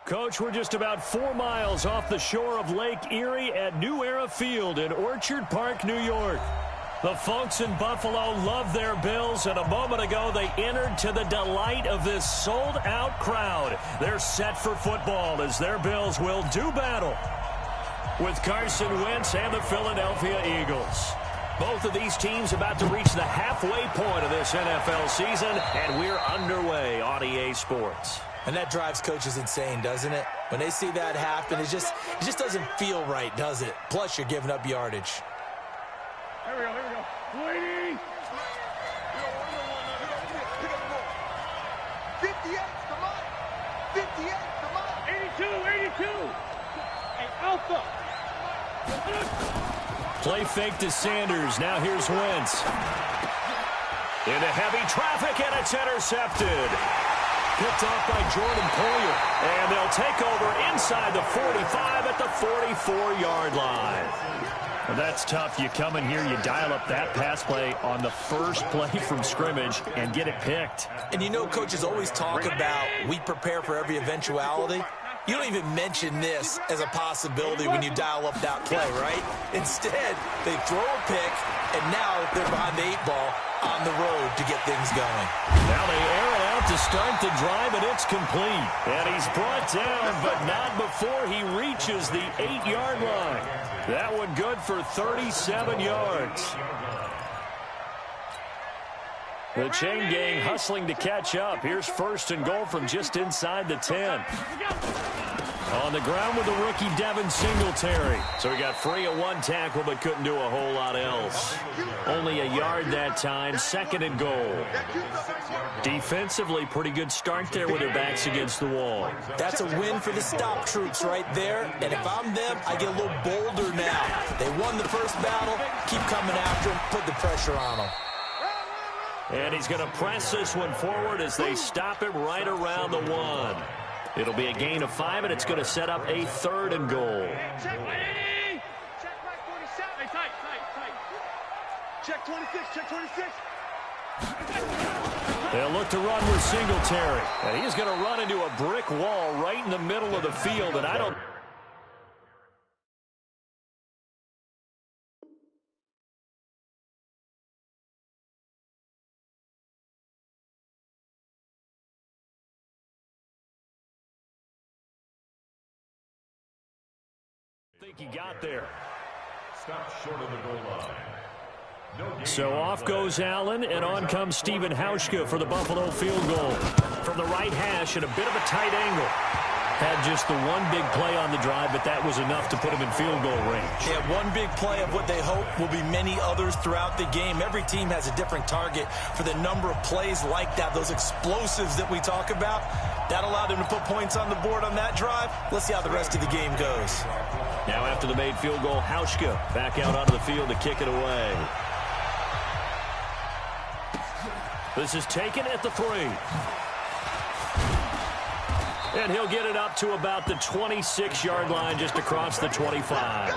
Coach, we're just about 4 miles off the shore of Lake Erie at New Era Field in Orchard Park, New York. The folks in Buffalo love their Bills, and a moment ago they entered to the delight of this sold-out crowd. They're set for football as their Bills will do battle with Carson Wentz and the Philadelphia Eagles. Both of these teams about to reach the halfway point of this NFL season, and we're underway on EA Sports. And that drives coaches insane, doesn't it? When they see that happen, it just doesn't feel right, does it? Plus, you're giving up yardage. Here we go. Waiting. 58, come on. 58, come on. 82. Hey, Alpha. Play fake to Sanders. Now here's Wentz. Into heavy traffic, and it's intercepted. Picked off by Jordan Poyer. And they'll take over inside the 45 at the 44-yard line. Well, that's tough. You come in here, you dial up that pass play on the first play from scrimmage and get it picked. And you know coaches always talk about we prepare for every eventuality. You don't even mention this as a possibility when you dial up that play, right? Instead, they throw a pick, and now they're behind the 8-ball on the road to get things going. Now they air it out to start the drive, and it's complete. And he's brought down, but not before he reaches the 8-yard line. That one good for 37 yards. The chain gang hustling to catch up. Here's first and goal from just inside the 10. On the ground with the rookie Devin Singletary. So he got free of one tackle but couldn't do a whole lot else. Only a yard that time, second and goal. Defensively, pretty good start there with their backs against the wall. That's a win for the stop troops right there. And if I'm them, I get a little bolder now. They won the first battle. Keep coming after them. Put the pressure on them. And he's going to press this one forward as they stop him right around the 1. It'll be a gain of 5, and it's going to set up a third and goal. Check right 47. Hey, tight. Check 26, check 26. They'll look to run with Singletary. And he's going to run into a brick wall right in the middle of the field, and I don't... think he got there. Stop short of the goal line. So off goes Allen, and on comes Stephen Hauschka for the Buffalo field goal. From the right hash at a bit of a tight angle. Had just the one big play on the drive, but that was enough to put him in field goal range. Yeah, one big play of what they hope will be many others throughout the game. Every team has a different target for the number of plays like that, those explosives that we talk about. That allowed them to put points on the board on that drive. Let's see how the rest of the game goes. Now after the made field goal, Hauschka back out onto the field to kick it away. This is taken at the 3. And he'll get it up to about the 26-yard line just across the 25.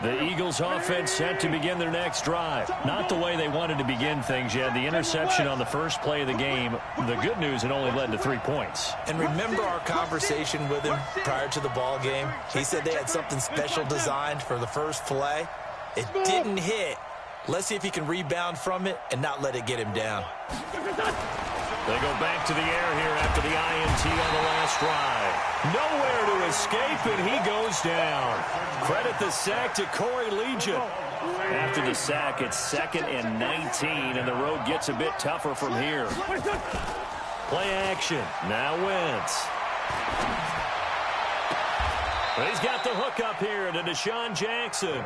The Eagles offense set to begin their next drive. Not the way they wanted to begin things yet. The interception on the first play of the game. The good news, it only led to 3 points. And remember our conversation with him prior to the ball game? He said they had something special designed for the first play. It didn't hit. Let's see if he can rebound from it and not let it get him down. They go back to the air here after the INT on the last drive. Nowhere to escape, and he goes down. Credit the sack to Corey Legion. After the sack, it's 2nd and 19, and the road gets a bit tougher from here. Play action. Now Wentz. He's got the hook up here to Deshaun Jackson.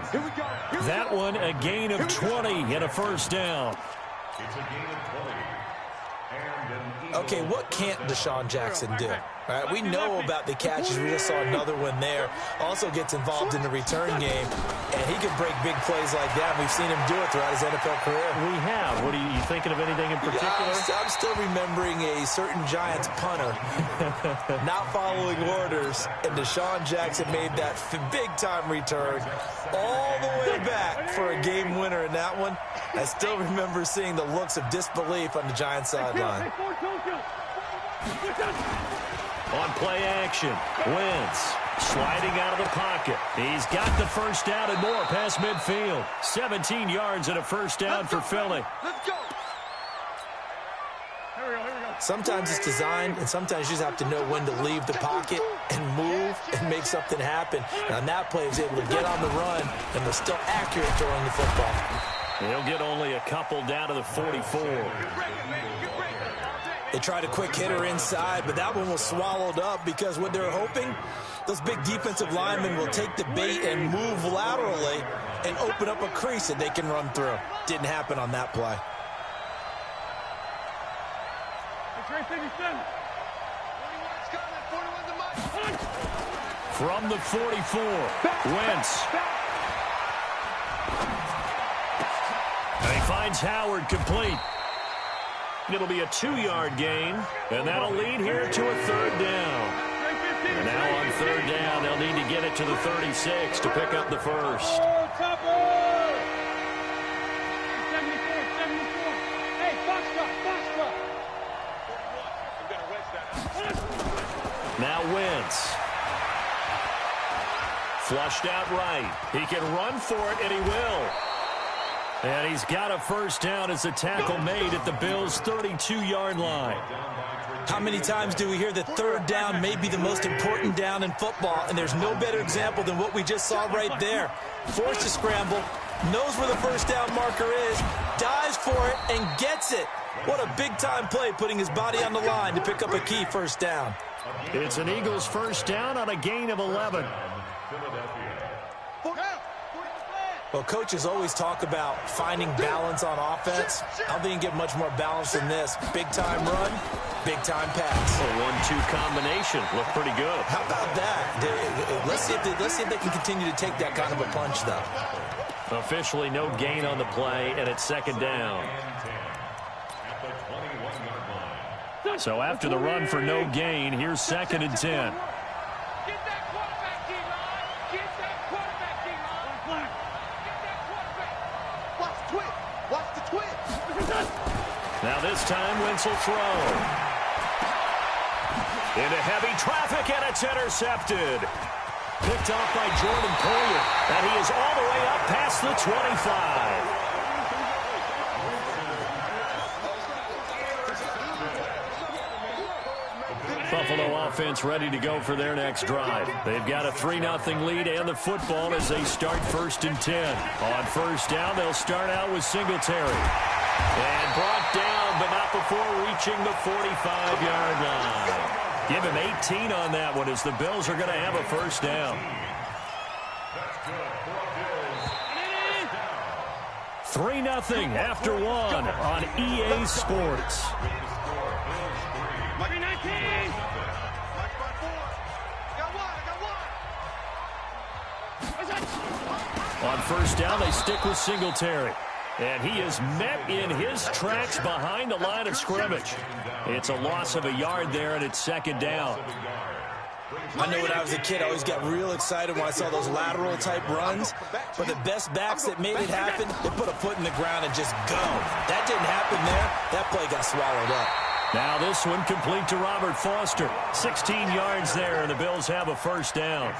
That one a gain of 20 and a first down. It's a gain of 20. Okay, what can't Deshaun Jackson do? All right, we know about the catches. We just saw another one there. Also gets involved in the return game, and he can break big plays like that. We've seen him do it throughout his NFL career. We have. What are you thinking of anything in particular? I'm still remembering a certain Giants punter not following orders, and Deshaun Jackson made that big-time return all the way back for a game winner in that one. I still remember seeing the looks of disbelief on the Giants sideline. On play action, Wentz sliding out of the pocket. He's got the first down and more past midfield. 17 yards and a first down for Philly. Let's go. Here we go. Sometimes it's designed, and sometimes you just have to know when to leave the pocket and move and make something happen. And on that play, he was able to get on the run and was still accurate throwing the football. He'll get only a couple down to the 44. They tried a quick hitter inside, but that one was swallowed up because what they're hoping, those big defensive linemen will take the bait and move laterally and open up a crease that they can run through. Didn't happen on that play. From the 44, Wentz. And he finds Howard complete. It'll be a 2-yard gain, and that'll lead here to a third down. And now on third down, they'll need to get it to the 36 to pick up the first. Now Wentz. Flushed out right. He can run for it, and he will. And he's got a first down as a tackle made at the Bills' 32-yard line. How many times do we hear that third down may be the most important down in football, and there's no better example than what we just saw right there. Forced to scramble, knows where the first down marker is, dives for it, and gets it. What a big-time play, putting his body on the line to pick up a key first down. It's an Eagles first down on a gain of 11. Well, coaches always talk about finding balance on offense. I don't think you can get much more balance than this. Big-time run, big-time pass. A 1-2 combination. Looked pretty good. How about that? Let's see if they can continue to take that kind of a punch, though. Officially no gain on the play, and it's second down. So after the run for no gain, here's second and 10. Now this time, Wentz will throw. Into heavy traffic, and it's intercepted. Picked off by Jordan Poyer, and he is all the way up past the 25. Buffalo offense ready to go for their next drive. They've got a 3-0 lead and the football as they start first and 10. On first down, they'll start out with Singletary. And brought down, but not before reaching the 45-yard line. Give him 18 on that one as the Bills are going to have a first down. 3-0 after one on EA Sports. On first down, they stick with Singletary. And he is met in his tracks behind the line of scrimmage. It's a loss of a yard there, and it's second down. I know when I was a kid, I always got real excited when I saw those lateral-type runs. But the best backs that made it happen, they put a foot in the ground and just go. That didn't happen there. That play got swallowed up. Now this one complete to Robert Foster. 16 yards there, and the Bills have a first down.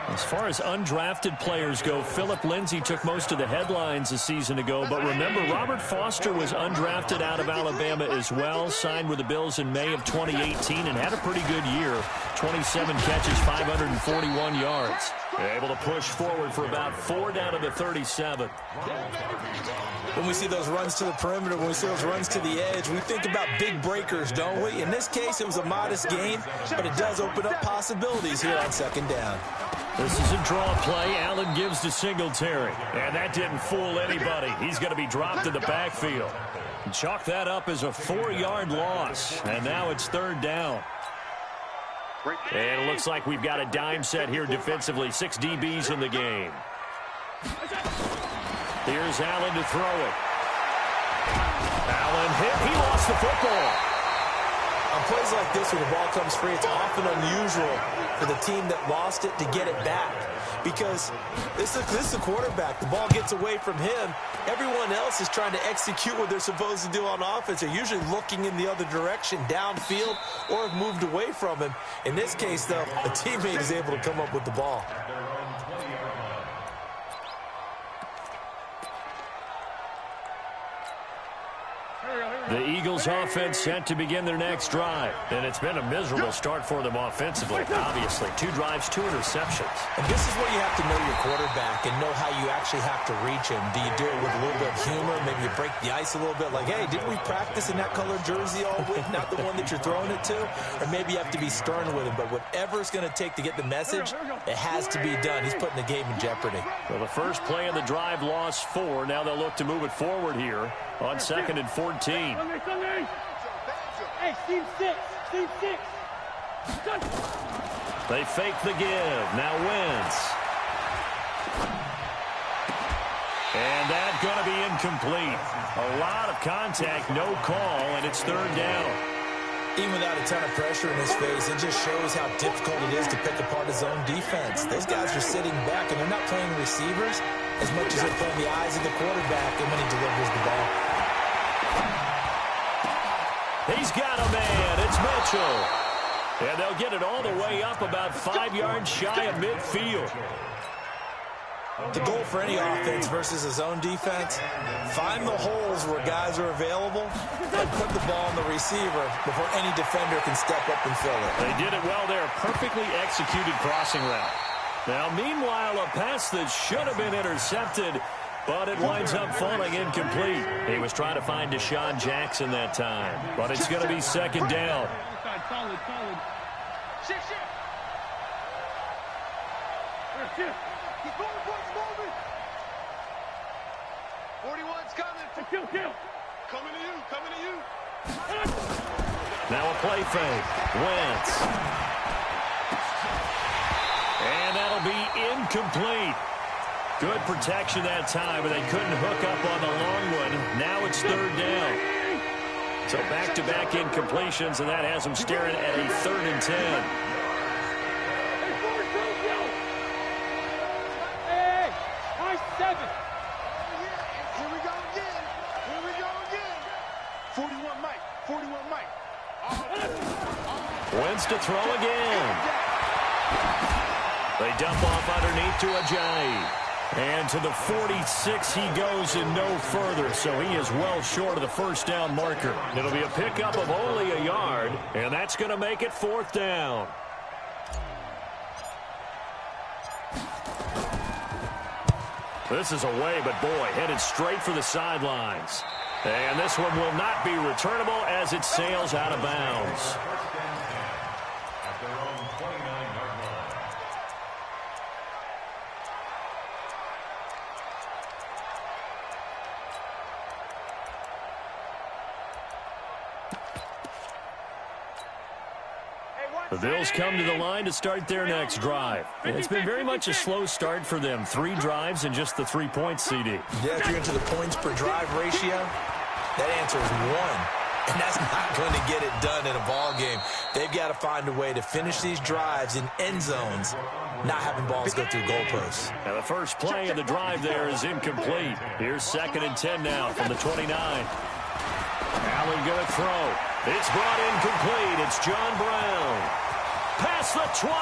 As far as undrafted players go, Philip Lindsay took most of the headlines a season ago. But remember, Robert Foster was undrafted out of Alabama as well, signed with the Bills in May of 2018, and had a pretty good year. 27 catches, 541 yards. Able to push forward for about 4 down to the 37. When we see those runs to the perimeter, when we see those runs to the edge, we think about big breakers, don't we? In this case, it was a modest gain, but it does open up possibilities here on second down. This is a draw play. Allen gives to Singletary. And that didn't fool anybody. He's going to be dropped in the backfield. Chalk that up as a 4-yard loss. And now it's third down. And it looks like we've got a dime set here defensively. 6 DBs in the game. Here's Allen to throw it. Allen hit. He lost the football. On plays like this where the ball comes free, it's often unusual for the team that lost it to get it back. Because this is a quarterback. The ball gets away from him. Everyone else is trying to execute what they're supposed to do on offense. They're usually looking in the other direction, downfield, or have moved away from him. In this case, though, a teammate is able to come up with the ball. The Eagles offense set to begin their next drive. And it's been a miserable start for them offensively, obviously. 2 drives, 2 interceptions. And this is where you have to know your quarterback and know how you actually have to reach him. Do you do it with a little bit of humor? Maybe you break the ice a little bit like, hey, didn't we practice in that colored jersey all week, not the one that you're throwing it to? Or maybe you have to be stern with him. But whatever it's going to take to get the message, it has to be done. He's putting the game in jeopardy. Well, the first play of the drive lost 4. Now they'll look to move it forward here on 2nd and 14. Hey, team 6. Team 6. They fake the give. Now Wentz. And that's going to be incomplete. A lot of contact, no call, and it's 3rd down. Even without a ton of pressure in his face, it just shows how difficult it is to pick apart his own defense. Those guys are sitting back, and they're not playing receivers as much as they're playing the eyes of the quarterback and when he delivers the ball. He's got a man. It's Mitchell. And they'll get it all the way up about 5 yards shy of midfield. The goal for any offense versus his own defense, find the holes where guys are available and put the ball on the receiver before any defender can step up and fill it. They did it well there. Perfectly executed crossing route. Now, meanwhile, a pass that should have been intercepted, but it winds up falling incomplete. He was trying to find Deshaun Jackson that time, but it's going to be 2nd down. Solid. Shift. Keep going, boys, moving. 41's coming. Kill. Coming to you. Now a play fake. Wentz. And that'll be incomplete. Good protection that time, but they couldn't hook up on the long one. Now it's 3rd down. So back-to-back incompletions, and that has them staring at a 3rd and 10. Hey, nice 7. Here we go again. 41 Mike. Wentz to throw again. They dump off underneath to Ajayi. And to the 46 he goes and no further, so he is well short of the 1st down marker. It'll be a pickup of only a yard, and that's going to make it 4th down. This is away, but boy, headed straight for the sidelines. And this one will not be returnable as it sails out of bounds. The Bills come to the line to start their next drive. It's been very much a slow start for them. 3 drives and just the 3 points, CD. Yeah, if you're into the points per drive ratio, that answer is 1. And that's not going to get it done in a ball game. They've got to find a way to finish these drives in end zones, not having balls go through goalposts. Now the first play of the drive there is incomplete. Here's 2nd and 10 now from the 29. Allen going to throw. It's brought in complete. It's John Brown. Past the 20.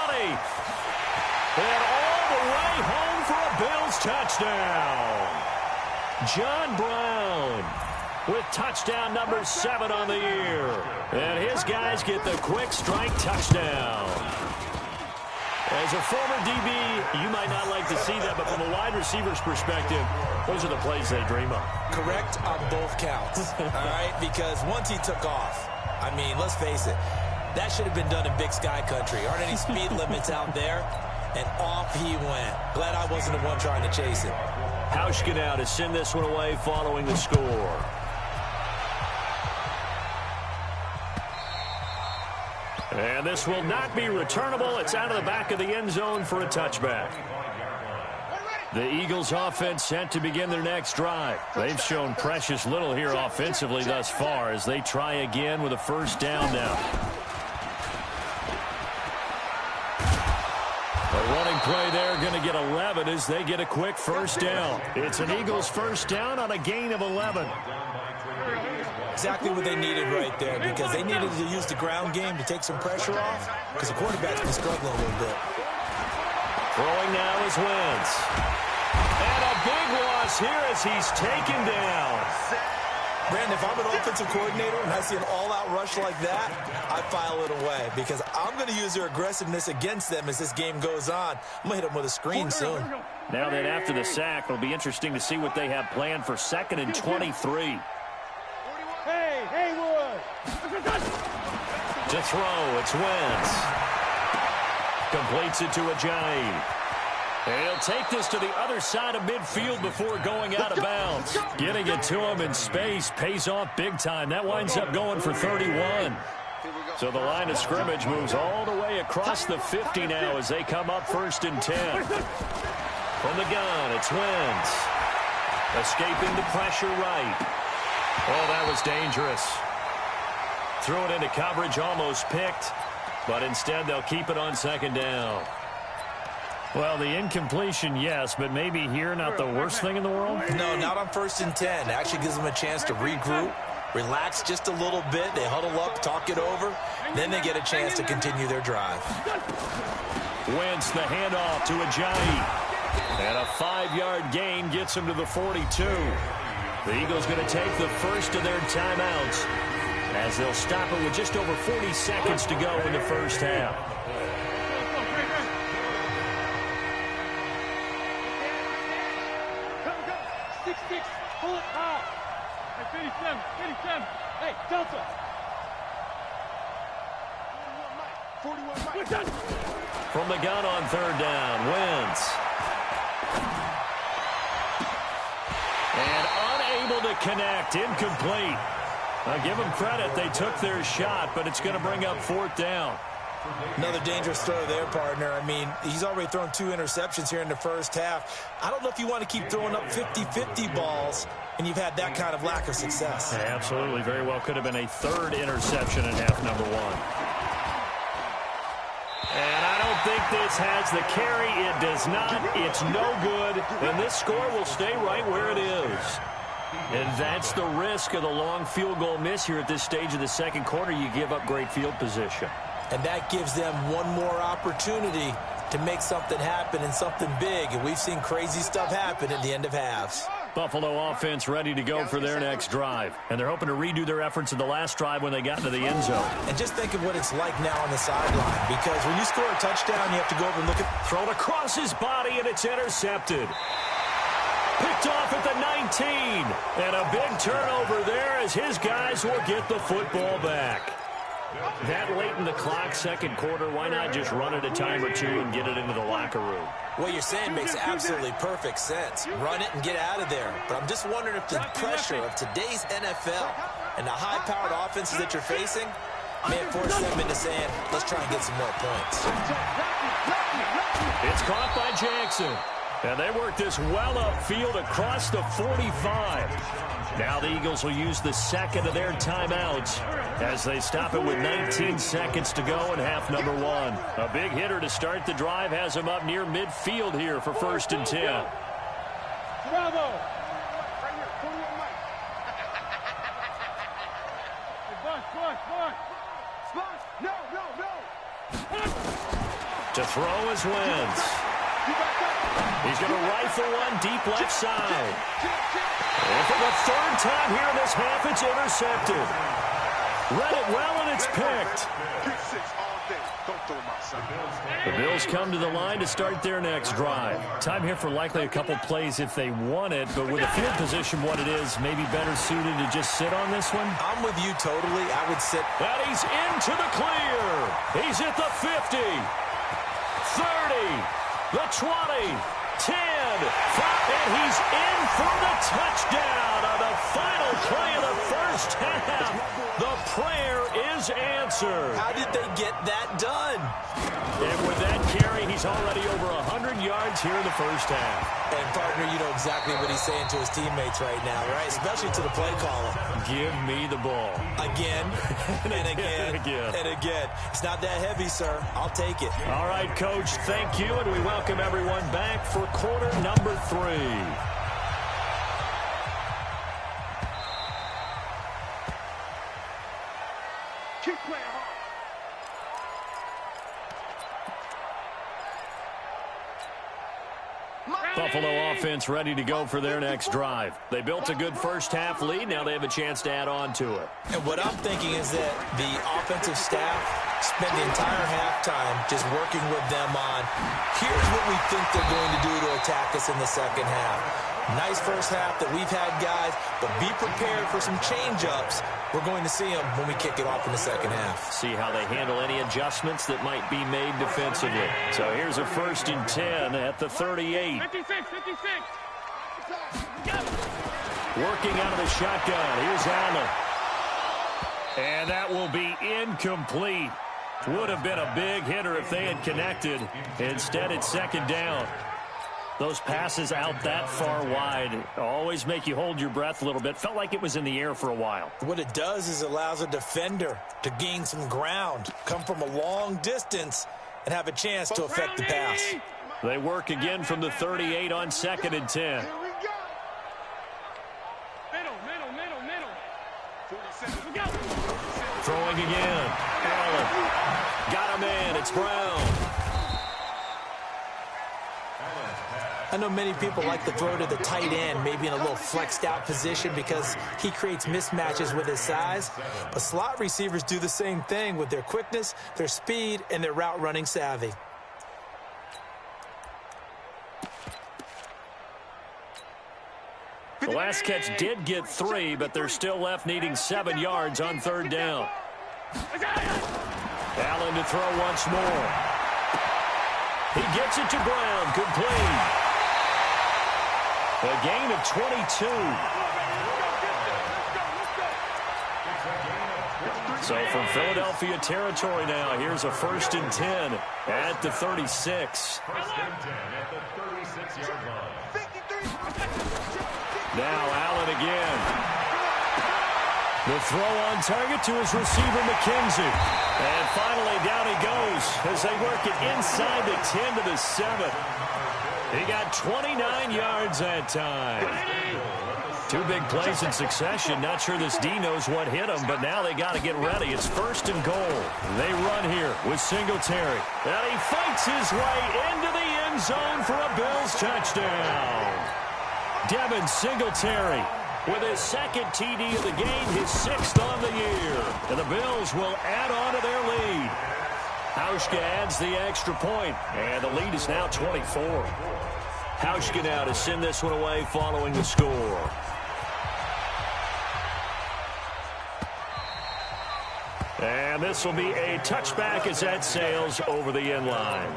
And all the way home for a Bills touchdown. John Brown with touchdown number 7 on the year. And his guys get the quick strike touchdown. As a former DB, you might not like to see that, but from a wide receiver's perspective, those are the plays they dream of. Correct on both counts, all right? Because once he took off, I mean, let's face it, that should have been done in Big Sky Country. Aren't any speed limits out there? And off he went. Glad I wasn't the one trying to chase him. Hauschka now to send this one away following the score. And this will not be returnable. It's out of the back of the end zone for a touchback. The Eagles offense set to begin their next drive. They've shown precious little here offensively thus far as they try again with a first down now. A running play there, going to get 11 as they get a quick first down. It's an Eagles first down on a gain of 11. Exactly what they needed right there, because they needed to use the ground game to take some pressure off, because the quarterback's been struggling a little bit. Throwing now is Wentz. And a big loss here as he's taken down. Brandon, if I'm an offensive coordinator and I see an all-out rush like that, I file it away, because I'm going to use their aggressiveness against them as this game goes on. I'm going to hit them with a screen soon. Now then, after the sack, it'll be interesting to see what they have planned for 2nd and 23. Hey, Haywood! To throw, it's Wentz. Completes it to Ajayi. He'll take this to the other side of midfield before going out of bounds. Getting it to him in space pays off big time. That winds up going for 31. So the line of scrimmage moves all the way across the 50 now as they come up 1st and 10. From the gun, it's Wentz. Escaping the pressure right. Oh, that was dangerous. Threw it into coverage, almost picked. But instead, they'll keep it on 2nd down. Well, the incompletion, yes, but maybe here not the worst thing in the world? No, not on 1st and 10. It actually gives them a chance to regroup, relax just a little bit. They huddle up, talk it over. Then they get a chance to continue their drive. Wentz the handoff to Ajayi. And a 5-yard gain gets him to the 42. The Eagles going to take the first of their timeouts as they'll stop it with just over 40 seconds to go in the first half. Pull it out. Hey, 57. Hey, Delta. 41 Mike. From the gun on 3rd down, Wentz. And unable to connect, incomplete. Now give them credit, they took their shot, but it's going to bring up 4th down. Another dangerous throw there, partner. I mean, he's already thrown 2 interceptions here in the first half. I don't know if you want to keep throwing up 50-50 balls, and you've had that kind of lack of success. Yeah, absolutely. Very well could have been a 3rd interception in half number 1. And I don't think this has the carry. It does not. It's no good. And this score will stay right where it is. And that's the risk of the long field goal miss here at this stage of the 2nd quarter. You give up great field position. And that gives them one more opportunity to make something happen and something big. And we've seen crazy stuff happen at the end of halves. Buffalo offense ready to go for their next drive. And they're hoping to redo their efforts in the last drive when they got into the end zone. And just think of what it's like now on the sideline. Because when you score a touchdown, you have to go over and look at... Thrown across his body, and it's intercepted. Picked off at the 19. And a big turnover there as his guys will get the football back. That late in the clock, 2nd quarter, why not just run it a time or 2 and get it into the locker room? What you're saying makes absolutely perfect sense. Run it and get out of there. But I'm just wondering if the pressure of today's NFL and the high-powered offenses that you're facing may have forced them into saying, let's try and get some more points. It's caught by Jackson. And they work this well upfield across the 45. Now the Eagles will use the 2nd of their timeouts as they stop it with 19 seconds to go in half number 1. A big hitter to start the drive has him up near midfield here for 1st and 10. Bravo. Right here, 41 Mike. Hey, Bush. No. To throw is Wentz. He's going to rifle one deep left side. And for the 3rd time here in this half, it's intercepted. Read it well, and it's picked. The Bills come to the line to start their next drive. Time here for likely a couple plays if they want it, but with the field position what it is, maybe better suited to just sit on this one? I'm with you totally. I would sit. And he's into the clear. He's at the 50, 30, the 20, And he's in for the touchdown on the final play of the first half. The prayer is answered. How did they get that done? And with that carry, he's already over 100 yards here in the first half. And, partner, you know exactly what he's saying to his teammates right now, right? Especially to the play caller. Give me the ball. Again, and again, and again. It's not that heavy, sir. I'll take it. All right, Coach, thank you, and we welcome everyone back for quarter number 3. Keep playing hard. Buffalo offense ready to go for their next drive. They built a good first half lead. Now they have a chance to add on to it. And what I'm thinking is that the offensive staff spend the entire halftime just working with them on, here's what we think they're going to do to attack us in the second half. Nice first half that we've had, guys, but be prepared for some change-ups. We're going to see them when we kick it off in the second half. See how they handle any adjustments that might be made defensively. So here's a 1st and 10 at the 38. 56. Working out of the shotgun. Here's Allen. And that will be incomplete. Would have been a big hitter if they had connected. Instead, it's 2nd down. Those passes out that far wide always make you hold your breath a little bit. Felt like it was in the air for a while. What it does is allows a defender to gain some ground, come from a long distance, and have a chance to affect the pass. They work again from the 38 on 2nd and 10. Here we go. Middle. 47. We go. Throwing again. Allen. Got him in. It's Brown. I know many people like to throw to the tight end, maybe in a little flexed out position because he creates mismatches with his size. But slot receivers do the same thing with their quickness, their speed, and their route running savvy. The last catch did get 3, but they're still left needing 7 yards on 3rd down. Allen to throw once more. He gets it to Brown. Complete. A gain of 22. So from Philadelphia territory now, here's a 1st and 10 at the 36. Now Allen again. The throw on target to his receiver, McKenzie. And finally down he goes as they work it inside the 10 to the 7. He got 29 yards that time. 2 big plays in succession. Not sure this D knows what hit him, but now they got to get ready. It's 1st and goal. They run here with Singletary. And he fights his way into the end zone for a Bills touchdown. Devin Singletary with his 2nd TD of the game, his 6th on the year. And the Bills will add on to their lead. Hauschka adds the extra point, and the lead is now 24. Hauschka now to send this one away following the score. And this will be a touchback as that sails over the end line.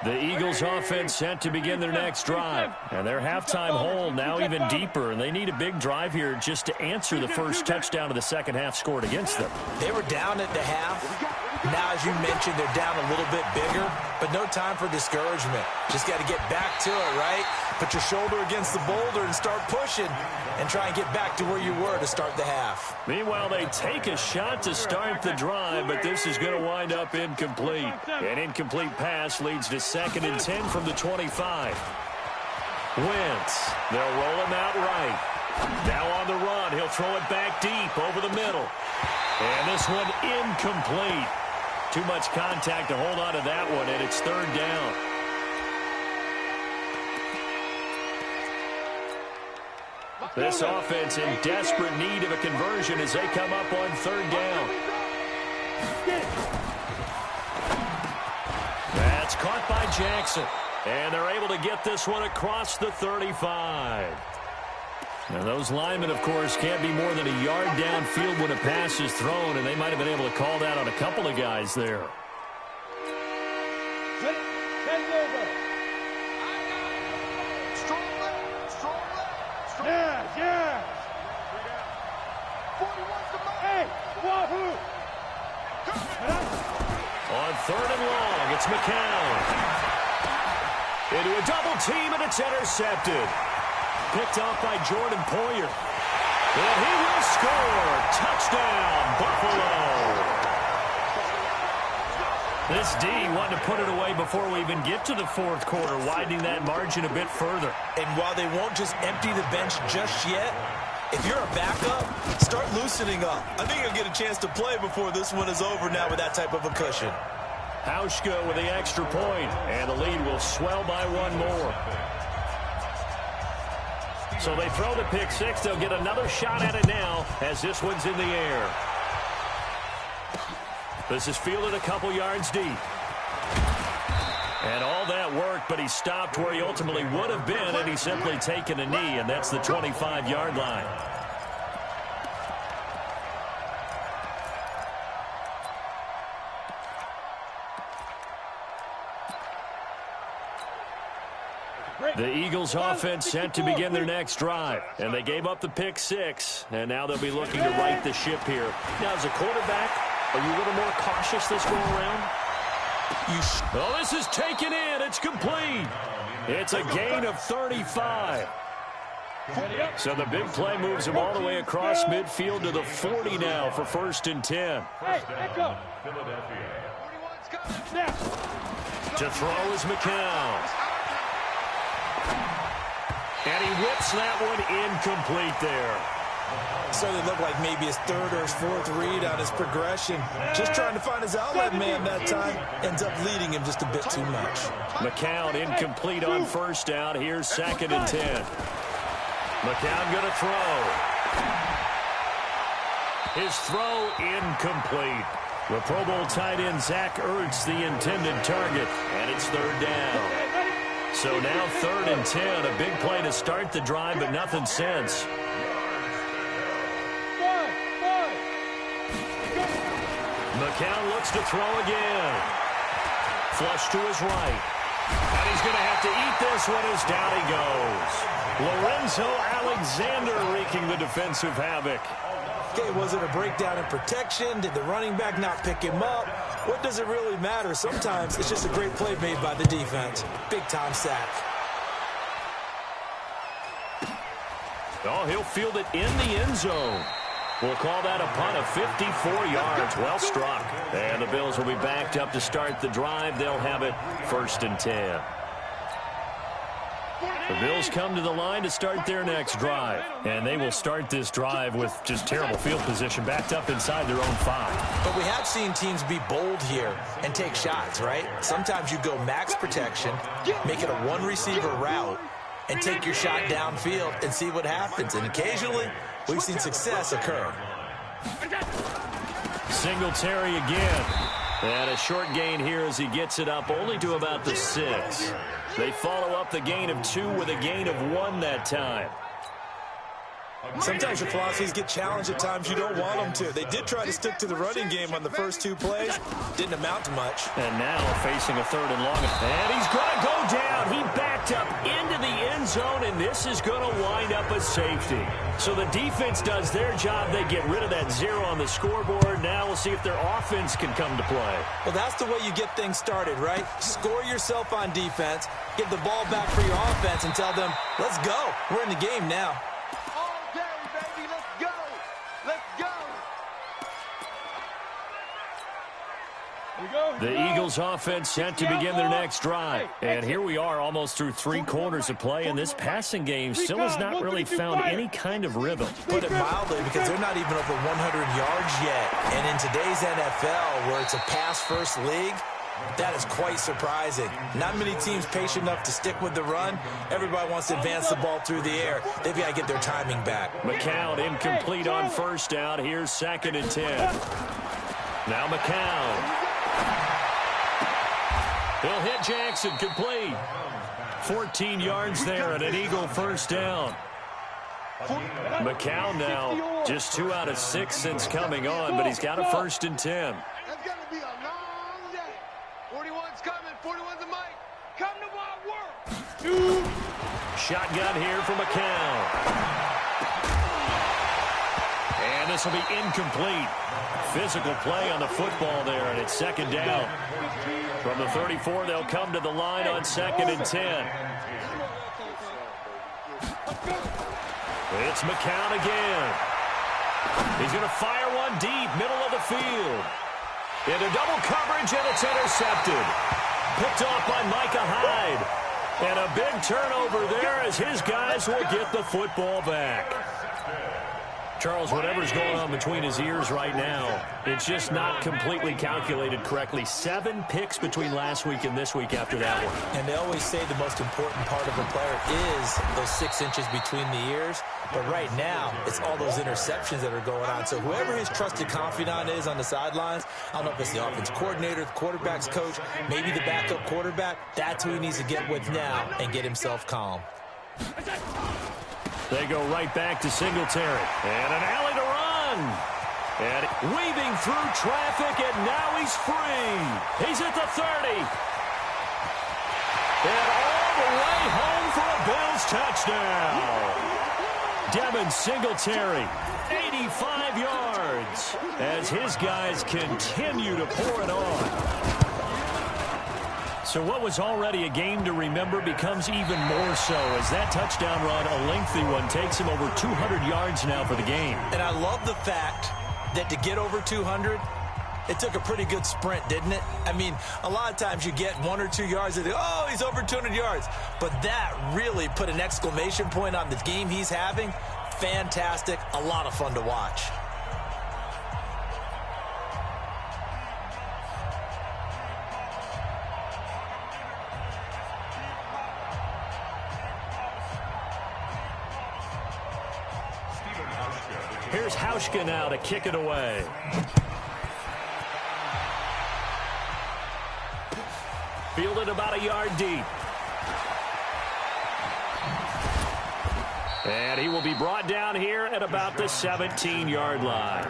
The Eagles offense set to begin their next drive. And their halftime hole now even deeper. And they need a big drive here just to answer the first touchdown of the second half scored against them. They were down at the half. Now, as you mentioned, they're down a little bit bigger. But no time for discouragement. Just got to get back to it, right? Put your shoulder against the boulder and start pushing. And try and get back to where you were to start the half. Meanwhile, they take a shot to start the drive, but this is going to wind up incomplete. An incomplete pass leads to 2nd and 10 from the 25. Wentz, they'll roll him out right. Now on the run, he'll throw it back deep over the middle. And this one incomplete. Too much contact to hold on to that one, and it's 3rd down. This offense in desperate need of a conversion as they come up on 3rd down. That's caught by Jackson. And they're able to get this one across the 35. Now those linemen, of course, can't be more than a yard downfield when a pass is thrown, and they might have been able to call that on a couple of guys there. Strong left. Strong left. Strong left. Yeah. 41's the mark. Hey, Wahoo! On 3rd and long, it's McCown. Into a double team, and it's intercepted. Picked off by Jordan Poyer. And he will score. Touchdown, Buffalo. This D wanted to put it away before we even get to the 4th quarter, widening that margin a bit further. And while they won't just empty the bench just yet, if you're a backup, start loosening up. I think you'll get a chance to play before this one is over now with that type of a cushion. Hauschka with the extra point, and the lead will swell by 1 more. So they throw the pick 6. They'll get another shot at it now as this one's in the air. This is fielded a couple yards deep. And all that work, but he stopped where he ultimately would have been, and he's simply taken a knee, and that's the 25-yard line. The Eagles offense set to begin their next drive, and they gave up the pick 6, and now they'll be looking to right the ship here. Now, as a quarterback, are you a little more cautious this go around? Oh, this is taken in. It's complete. It's a gain of 35. So the big play moves him all the way across midfield to the 40 now for 1st and 10. Hey, echo. To throw is McCown. And he whips that one incomplete there. So it looked like maybe his 3rd or his 4th read on his progression. Just trying to find his outlet man that time. Ends up leading him just a bit too much. McCown incomplete on 1st down. Here's 2nd and 10. McCown going to throw. His throw incomplete. The Pro Bowl tight end Zach Ertz the intended target. And it's 3rd down. So now 3rd and 10. A big play to start the drive, but nothing since. McCown looks to throw again. Flush to his right. And he's going to have to eat this one as down he goes. Lorenzo Alexander wreaking the defensive havoc. Okay, was it a breakdown in protection? Did the running back not pick him up? What does it really matter? Sometimes it's just a great play made by the defense. Big-time sack. Oh, he'll field it in the end zone. We'll call that a punt of 54 yards. Well struck. And the Bills will be backed up to start the drive. They'll have it 1st and 10. The Bills come to the line to start their next drive. And they will start this drive with just terrible field position, backed up inside their own 5. But we have seen teams be bold here and take shots, right? Sometimes you go max protection, make it a 1-receiver route, and take your shot downfield and see what happens. And occasionally, we've seen success occur. Singletary again. And a short gain here as he gets it up only to about the 6. They follow up the gain of 2 with a gain of 1 that time. Sometimes your philosophies get challenged at times you don't want them to. They did try to stick to the running game on the first 2 plays. Didn't amount to much. And now facing a 3rd and long. And he's going to go down. He backed up into the end zone, and this is going to wind up a safety. So the defense does their job. They get rid of that 0 on the scoreboard. Now we'll see if their offense can come to play. Well, that's the way you get things started, right? Score yourself on defense, get the ball back for your offense, and tell them, let's go. We're in the game now. The Eagles offense set to begin their next drive. And here we are almost through 3 quarters of play, and this passing game still has not really found any kind of rhythm. Put it mildly, because they're not even over 100 yards yet. And in today's NFL, where it's a pass-first league, that is quite surprising. Not many teams patient enough to stick with the run. Everybody wants to advance the ball through the air. They've got to get their timing back. McCown incomplete on 1st down. Here's 2nd and 10. Now McCown. He'll hit Jackson, complete. 14 yards there and an Eagle 1st down. McCown now just 2 out of 6 since coming on, but he's got a 1st and 10. That's going to be a long day. 41's coming. 41's the mic. Shotgun here for McCown. And this will be incomplete. Physical play on the football there, and it's second down. From the 34, they'll come to the line on 2nd and 10. It's McCown again. He's going to fire one deep, middle of the field. Into double coverage, and it's intercepted. Picked off by Micah Hyde. And a big turnover there as his guys will get the football back. Charles, whatever's going on between his ears right now, it's just not completely calculated correctly. 7 picks between last week and this week after that one. And they always say the most important part of a player is those 6 inches between the ears. But right now, it's all those interceptions that are going on. So whoever his trusted confidant is on the sidelines, I don't know if it's the offense coordinator, the quarterback's coach, maybe the backup quarterback, that's who he needs to get with now and get himself calm. They go right back to Singletary. And an alley to run. And weaving through traffic, and now he's free. He's at the 30. And all the way home for a Bills touchdown. Devin Singletary, 85 yards, as his guys continue to pour it on. So what was already a game to remember becomes even more so as that touchdown run, a lengthy one, takes him over 200 yards now for the game. And I love the fact that to get over 200, it took a pretty good sprint, didn't it? I mean, a lot of times you get 1 or 2 yards and oh, he's over 200 yards. But that really put an exclamation point on the game he's having. Fantastic. A lot of fun to watch. Here's Hauschka now to kick it away. Fielded about a yard deep. And he will be brought down here at about the 17-yard line.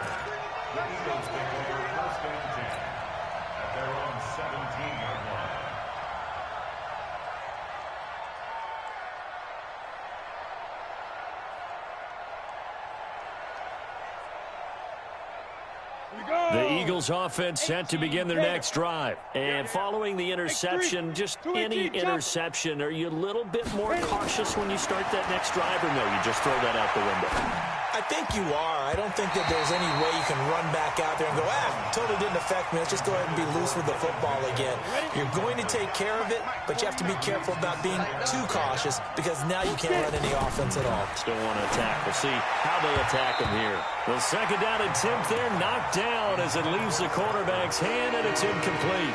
The Eagles offense set to begin their next drive. And following the interception, just any interception, are you a little bit more cautious when you start that next drive, or no, you just throw that out the window? I think you are. I don't think that there's any way you can run back out there and go, totally didn't affect me. Let's just go ahead and be loose with the football again. You're going to take care of it, but you have to be careful about being too cautious because now you can't run any offense at all. Still want to attack. We'll see how they attack him here. The second down attempt there knocked down as it leaves the quarterback's hand, and it's incomplete.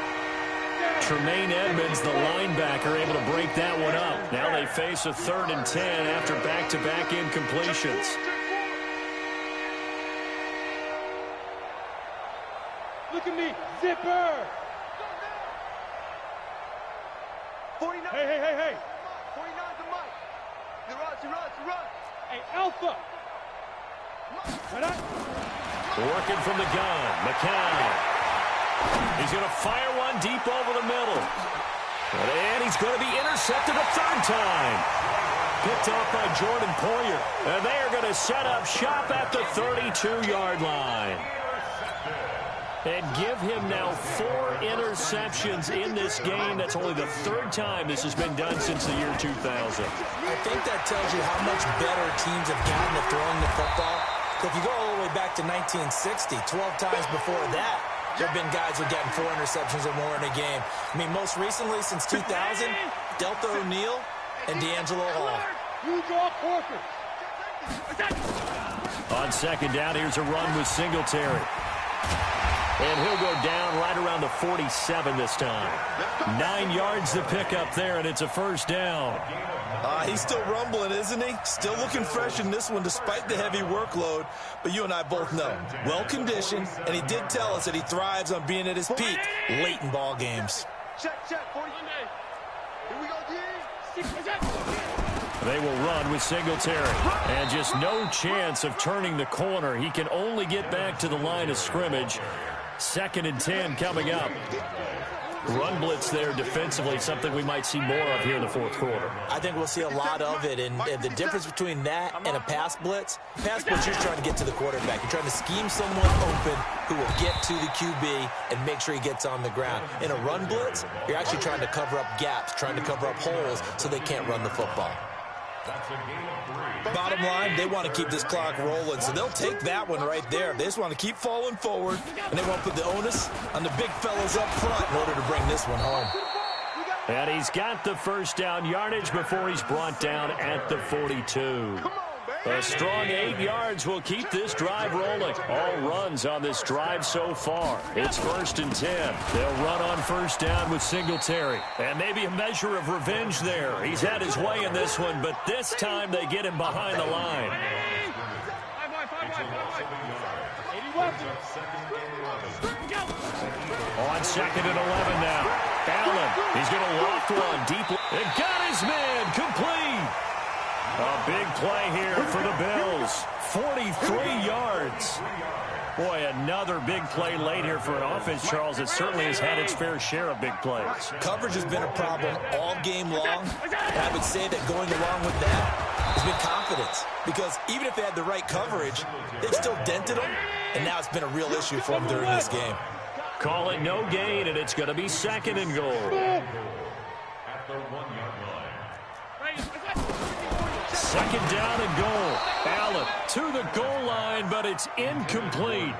Tremaine Edmonds, the linebacker, able to break that one up. Now they face a 3rd and 10 after back-to-back incompletions. Look at me, zipper! 49. Hey. 49's the mic. He runs. Hey, Alpha! Working from the gun, McCown. He's going to fire one deep over the middle. And he's going to be intercepted a 3rd time. Picked off by Jordan Poyer. And they are going to set up shop at the 32-yard line. And give him now 4 interceptions in this game. That's only the 3rd time this has been done since the year 2000. I think that tells you how much better teams have gotten at throwing the football. If you go all the way back to 1960, 12 times before that, there have been guys who have gotten 4 interceptions or more in a game. I mean, most recently, since 2000, Delta O'Neal and D'Angelo Hall. On second down, here's a run with Singletary. And he'll go down right around the 47 this time. 9 yards to pick up there, and it's a 1st down. He's still rumbling, isn't he? Still looking fresh in this one despite the heavy workload. But you and I both know, well-conditioned, and he did tell us that he thrives on being at his peak late in ball games. Check, 40. Here we go, D. They will run with Singletary. And just no chance of turning the corner. He can only get back to the line of scrimmage. 2nd and 10 coming up. Run blitz there defensively, something we might see more of here in the fourth quarter. I think we'll see a lot of it, and the difference between that and a pass blitz, you're trying to get to the quarterback. You're trying to scheme someone open who will get to the QB and make sure he gets on the ground. In a run blitz, you're actually trying to cover up gaps, trying to cover up holes so they can't run the football. Bottom line, they want to keep this clock rolling, so they'll take that one right there. They just want to keep falling forward, and they want to put the onus on the big fellas up front in order to bring this one home. And he's got the first down yardage before he's brought down at the 42. A strong 8 yards will keep this drive rolling. All runs on this drive so far. It's 1st and 10. They'll run on first down with Singletary. And maybe a measure of revenge there. He's had his way in this one, but this time they get him behind the line. On 2nd and 11 now. Allen, he's going to loft one deep. It got his man complete. A big play here for the Bills. 43 yards. Boy, another big play late here for an offense, Charles, that certainly has had its fair share of big plays. Coverage has been a problem all game long. And I would say that going along with that has been confidence. Because even if they had the right coverage, they've still dented them. And now it's been a real issue for them during this game. Call it no gain, and it's going to be 2nd and goal. At the 1-yard line. 2nd down and goal. Allen to the goal line, but it's incomplete.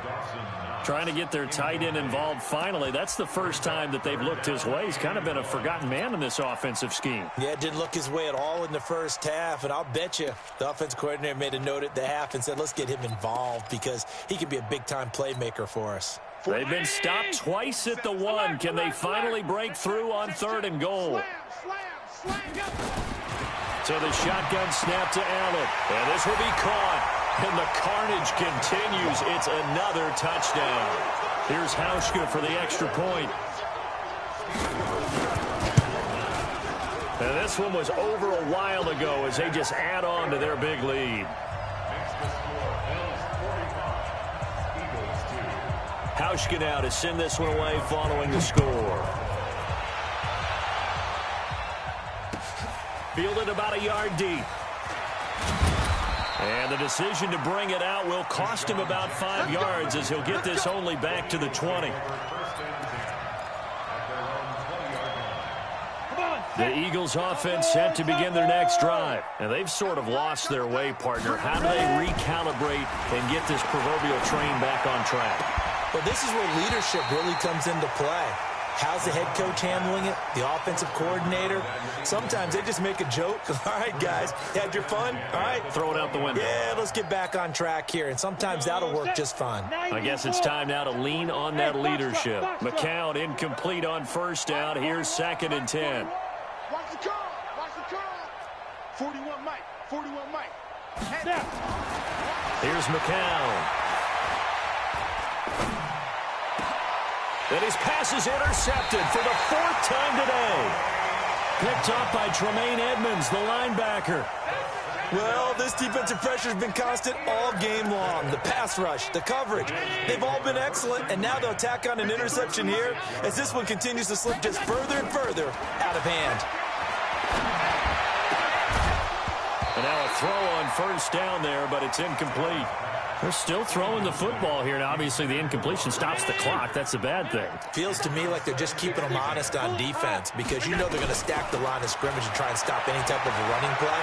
Trying to get their tight end involved finally. That's the first time that they've looked his way. He's kind of been a forgotten man in this offensive scheme. Yeah, it didn't look his way at all in the first half, and I'll bet you the offense coordinator made a note at the half and said, let's get him involved because he could be a big-time playmaker for us. They've been stopped twice at the 1. Can they finally break through on 3rd and goal? So the shotgun snap to Allen. And this will be caught. And the carnage continues. It's another touchdown. Here's Hauschka for the extra point. And this one was over a while ago as they just add on to their big lead. Hauschka now to send this one away following the score. Fielded about a yard deep. And the decision to bring it out will cost him about 5 yards as he'll get this only back to the 20. The Eagles offense set to begin their next drive. And they've sort of lost their way, partner. How do they recalibrate and get this proverbial train back on track? Well, this is where leadership really comes into play. How's the head coach handling it? The offensive coordinator? Sometimes they just make a joke. All right, guys, had your fun? All right. Throw it out the window. Yeah, let's get back on track here. And sometimes that'll work just fine. I guess it's time now to lean on that leadership. McCown incomplete on first down. Here's 2nd and 10. Watch the call. Watch the call. 41 Mike. 41 Mike. Snap. Here's McCown. And his pass is intercepted for the 4th time today. Picked up by Tremaine Edmonds, the linebacker. Well, this defensive pressure has been constant all game long. The pass rush, the coverage, they've all been excellent, and now they'll tack on an interception here as this one continues to slip just further and further out of hand. And now a throw on first down there, but it's incomplete. They're still throwing the football here. Now, obviously, the incompletion stops the clock. That's a bad thing. Feels to me like they're just keeping them honest on defense because you know they're going to stack the line of scrimmage and try and stop any type of a running play.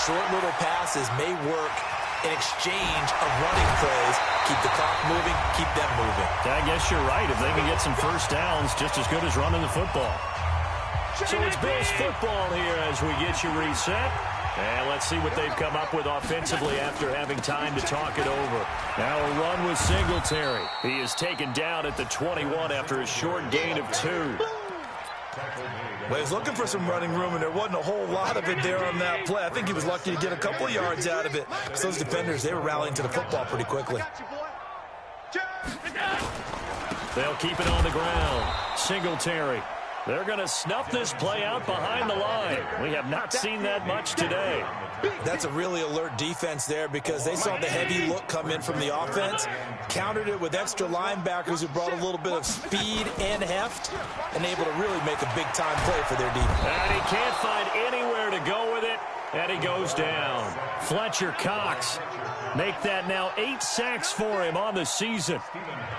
Short little passes may work in exchange of running plays. Keep the clock moving, keep them moving. I guess you're right. If they can get some first downs, just as good as running the football. So it's Bills football here as we get you reset. And let's see what they've come up with offensively after having time to talk it over. Now a run with Singletary. He is taken down at the 21 after a short gain of 2. Well, he was looking for some running room, and there wasn't a whole lot of it there on that play. I think he was lucky to get a couple of yards out of it because those defenders, they were rallying to the football pretty quickly. They'll keep it on the ground. Singletary. They're going to snuff this play out behind the line. We have not seen that much today. That's a really alert defense there because they saw the heavy look come in from the offense, countered it with extra linebackers who brought a little bit of speed and heft, and able to really make a big-time play for their defense. And he can't find anywhere to go with it, and he goes down. Fletcher Cox make that now 8 sacks for him on the season.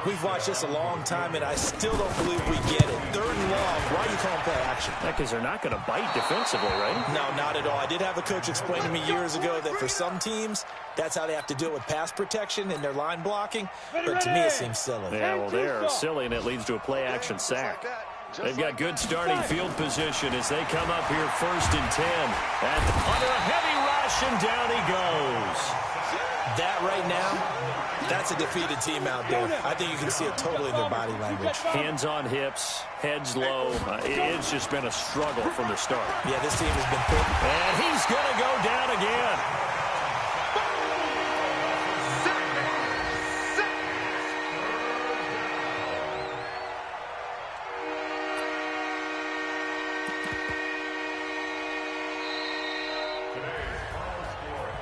We've watched this a long time, and I still don't believe we get it. 3rd and long, why are you calling play action? Because they're not going to bite defensively, right? No, not at all. I did have a coach explain to me years ago that for some teams, that's how they have to deal with pass protection and their line blocking. But to me, it seems silly. Yeah, well, they're silly, and it leads to a play-action sack. They've got good starting field position as they come up here 1st and 10. And under a heavy rush, and down he goes. That right now, that's a defeated team out there. I think you can see it totally in their body language. Hands on hips, heads low. It's just been a struggle from the start. Yeah, this team has been put. And he's going to go down again.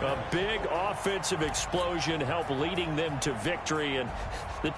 A big offensive explosion helped leading them to victory, and the